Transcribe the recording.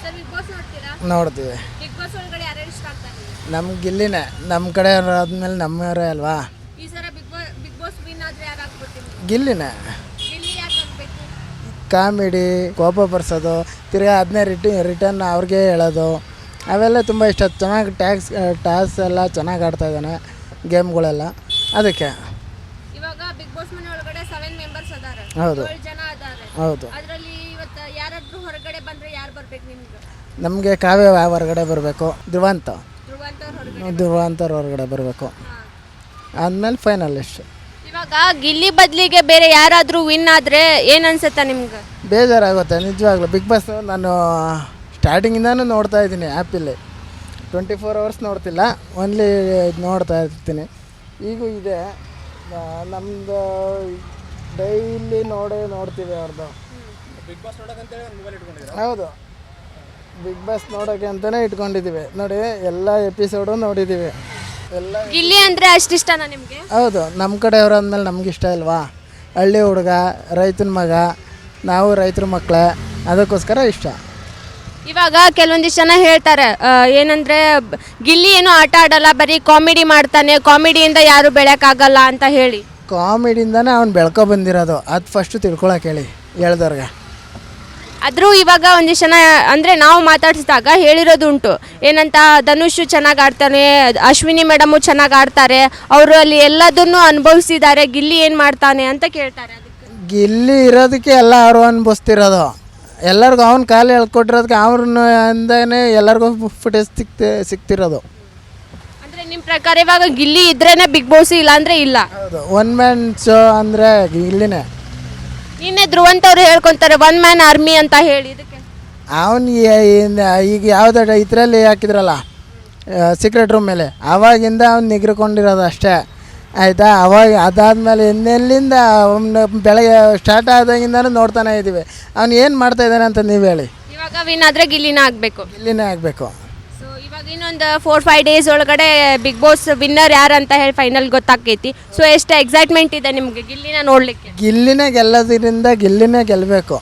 Sir big boss ನೋಡ್ತೀರಾ? ನೋಡ್ತೀವಿ. Big boss ಒಳಗಡೆ ಯಾರು ಇಷ್ಟ ಆಗ್ತಾರೆ? ನಮ್ಗೆ ಗಿಲ್ಲಿನೇ, ನಮ್ಮ ಕಡೆ ಆದ್ಮೇಲೆ ನಮ್ಮವರೇ ಅಲ್ವಾ. ಈ ಸಲ ಬಿಗ್ ಬಾಸ್ ವಿನ್ ಆದ್ರೆ ಯಾರು ಆಗ್ಬಿಡ್ತೀನಿ? ಗಿಲ್ಲಿನೇ. ಗಿಲ್ಲಿ ಯಾಕೆ ಆಗ್ಬೇಕು? ಕಾಮಿಡಿ, ಕೋಪ ಬರ್ಸೋದು, ತಿರ್ಗಾ ಅದನ್ನೇ ರಿಟರ್ನ್ ಅವ್ರಿಗೆ ಹೇಳೋದು, ಅವೆಲ್ಲ ತುಂಬ ಇಷ್ಟ. ಚೆನ್ನಾಗಿ ಟಾಸ್ ಎಲ್ಲ ಚೆನ್ನಾಗಿ ಆಡ್ತಾ ಇದ್ದಾನೆ, ಗೇಮ್ಗಳೆಲ್ಲ. ಅದಕ್ಕೆ ಇವಾಗ ಬಿಗ್ ಬಾಸ್ ಮನೆ ಒಳಗಡೆ 7 ಮೆಂಬರ್ಸ್ ಅದಾರೆ. ಹೌದು. 7 ಜನ ಅದಾರೆ. ಹೌದು. ಅದರಲ್ಲಿ ಇವತ್ತು ಯಾರಾದ್ರೂ ಹೊರಗಡೆ ಬಂದ್ರೆ ಯಾರು ಬರ್ಬೇಕು ನಿಮ್ಗೆ? ನಮಗೆ ಕಾವ್ಯ ಹೊರಗಡೆ ಬರಬೇಕು, ಧ್ರುವಂತ ಧ್ರುವಂತವ್ರು ಹೊರಗಡೆ ಬರಬೇಕು. ಆದಮೇಲೆ ಫೈನಲಿಸ್ಟ್. ಇವಾಗ ಗಿಲ್ಲಿ ಬದಲಿಗೆ ಬೇರೆ ಯಾರಾದರೂ ವಿನ್ ಆದರೆ ಏನು ಅನ್ಸುತ್ತೆ ನಿಮ್ಗೆ? ಬೇಜಾರಾಗುತ್ತೆ ನಿಜವಾಗ್ಲೂ. ಬಿಗ್ ಬಾಸ್ ನಾನು ಸ್ಟಾರ್ಟಿಂಗಿಂದನೂ ನೋಡ್ತಾ ಇದ್ದೀನಿ ಆ್ಯಪಲ್ಲಿ. 24 hours ನೋಡ್ತಿಲ್ಲ, ಓನ್ಲಿ ನೋಡ್ತಾ ಇರ್ತೀನಿ. ಈಗೂ ಇದೆ, ನಮ್ಮದು ಡೈಲಿ ನೋಡ್ತೀವಿ ಅವ್ರದ್ದು. ಬಿಗ್ ಬಾಸ್ ನೋಡೋಕ್ಕಂತೇಳಿ ಒಂದು ಮೊಬೈಲ್ ಇಟ್ಕೊಂಡಿದ್ದೀರಾ? ಹೌದು, ಬಿಗ್ ಬಾಸ್ ನೋಡೋಕ್ಕೆ ಅಂತಲೇ ಇಟ್ಕೊಂಡಿದ್ದೀವಿ. ನೋಡಿ, ಎಲ್ಲ ಎಪಿಸೋಡು ನೋಡಿದ್ದೀವಿ. ಎಲ್ಲ ಗಿಲ್ಲಿ ಅಂದರೆ ಅಷ್ಟಿಷ್ಟನಾ ನಿಮಗೆ? ಹೌದು, ನಮ್ಮ ಕಡೆಯವರು ಅಂದಮೇಲೆ ನಮ್ಗೆ ಇಷ್ಟ ಇಲ್ವಾ. ಹಳ್ಳಿ ಹುಡುಗ, ರೈತನ ಮಗ, ನಾವು ರೈತರ ಮಕ್ಕಳೇ, ಅದಕ್ಕೋಸ್ಕರ ಇಷ್ಟ. ಇವಾಗ ಕೆಲವೊಂದಿಷ್ಟು ಜನ ಹೇಳ್ತಾರೆ ಏನಂದರೆ ಗಿಲ್ಲಿ ಏನೋ ಆಟ ಆಡಲ್ಲ, ಬರೀ ಕಾಮಿಡಿ ಮಾಡ್ತಾನೆ, ಕಾಮಿಡಿಯಿಂದ ಯಾರು ಬೆಳೆಯೋಕ್ಕಾಗಲ್ಲ ಅಂತ ಹೇಳಿ. ಕಾಮಿಡಿಯಿಂದನೇ ಅವ್ನು ಬೆಳ್ಕೊ ಬಂದಿರೋದು, ಅದು ಫಸ್ಟು ತಿಳ್ಕೊಳಕ್ಕೆ ಹೇಳಿ ಹೇಳ್ದವ್ರಿಗೆ. ಆದರೂ ಇವಾಗ ಒಂದಿಷ್ಟು ಜನ ಅಂದರೆ ನಾವು ಮಾತಾಡಿಸಿದಾಗ ಹೇಳಿರೋದುಂಟು, ಏನಂತ ಧನುಷ್ ಚೆನ್ನಾಗಿ ಆಡ್ತಾನೆ, ಅಶ್ವಿನಿ ಮೇಡಮು ಚೆನ್ನಾಗಿ ಆಡ್ತಾರೆ, ಅವರು ಅಲ್ಲಿ ಎಲ್ಲದನ್ನು ಅನುಭವಿಸಿದ್ದಾರೆ, ಗಿಲ್ಲಿ ಏನು ಮಾಡ್ತಾನೆ ಅಂತ ಕೇಳ್ತಾರೆ. ಅದಕ್ಕೆ ಗಿಲ್ಲಿ ಇರೋದಕ್ಕೆ ಎಲ್ಲ ಅವರು ಅನುಭವಿಸ್ತಿರೋದು. ಎಲ್ಲರಿಗೂ ಅವ್ನ ಕಾಲು ಹೇಳ್ಕೊಟ್ಟಿರೋದಕ್ಕೆ ಅವ್ರನ್ನ ಅಂದೇ ಎಲ್ಲರಿಗೂ ಫುಟೇಜ್ ಸಿಗ್ತಿರೋದು. ಅಂದರೆ ನಿಮ್ಮ ಪ್ರಕಾರ ಇವಾಗ ಗಿಲ್ಲಿ ಇದ್ರೇ ಬಿಗ್ ಬಾಸ್, ಇಲ್ಲ ಅಂದರೆ ಇಲ್ಲ? ಹೌದು, 1 man ಶೋ ಅಂದರೆ ಗಿಲ್ಲಿನೇ. ನಿನ್ನೆ ಧ್ರುವಂತವ್ರು ಹೇಳ್ಕೊತಾರೆ 1 man ಆರ್ಮಿ ಅಂತ ಹೇಳಿ. ಇದಕ್ಕೆ ಅವನು ಈಗ ಯಾವುದೋ ಇದರಲ್ಲಿ ಹಾಕಿದ್ರಲ್ಲ ಸೀಕ್ರೆಟ್ ರೂಮ್ ಮೇಲೆ, ಆವಾಗಿಂದ ಅವ್ನು ನಿಗ್ರಿಕೊಂಡಿರೋದು ಅಷ್ಟೇ ಆಯಿತಾ. ಅವಾಗ ಅದಾದಮೇಲೆ ಇನ್ನೆಲ್ಲಿಂದ ಅವನು ಬೆಳಗ್ಗೆ ಸ್ಟಾರ್ಟ್ ಆದಾಗಿಂದನೂ ನೋಡ್ತಾನೆ ಇದ್ದೀವಿ. ಅವ್ನು ಏನು ಮಾಡ್ತಾಯಿದ್ದಾನೆ ಅಂತ ನೀವು ಹೇಳಿ. ಇವಾಗ ವಿನ್ ಆದರೆ ಗಿಲ್ಲಿನ ಆಗಬೇಕು. ಗಿಲ್ಲಿನೇ ಆಗಬೇಕು. ಸೊ ಇವಾಗ ಇನ್ನೊಂದು 4-5 ಡೇಸ್ ಒಳಗಡೆ ಬಿಗ್ ಬಾಸ್ ವಿನ್ನರ್ ಯಾರು ಅಂತ ಹೇಳಿ ಫೈನಲ್ ಗೊತ್ತಾಗ್ತೈತಿ. ಸೊ ಎಷ್ಟು ಎಕ್ಸೈಟ್ಮೆಂಟ್ ಇದೆ ನಿಮಗೆ ಗಿಲ್ಲಿನ ನೋಡಲಿಕ್ಕೆ? ಗಿಲ್ಲಿನೇ ಗೆಲ್ಲೋದ್ರಿಂದ ಗಿಲ್ಲಿನೇ ಗೆಲ್ಲಬೇಕು.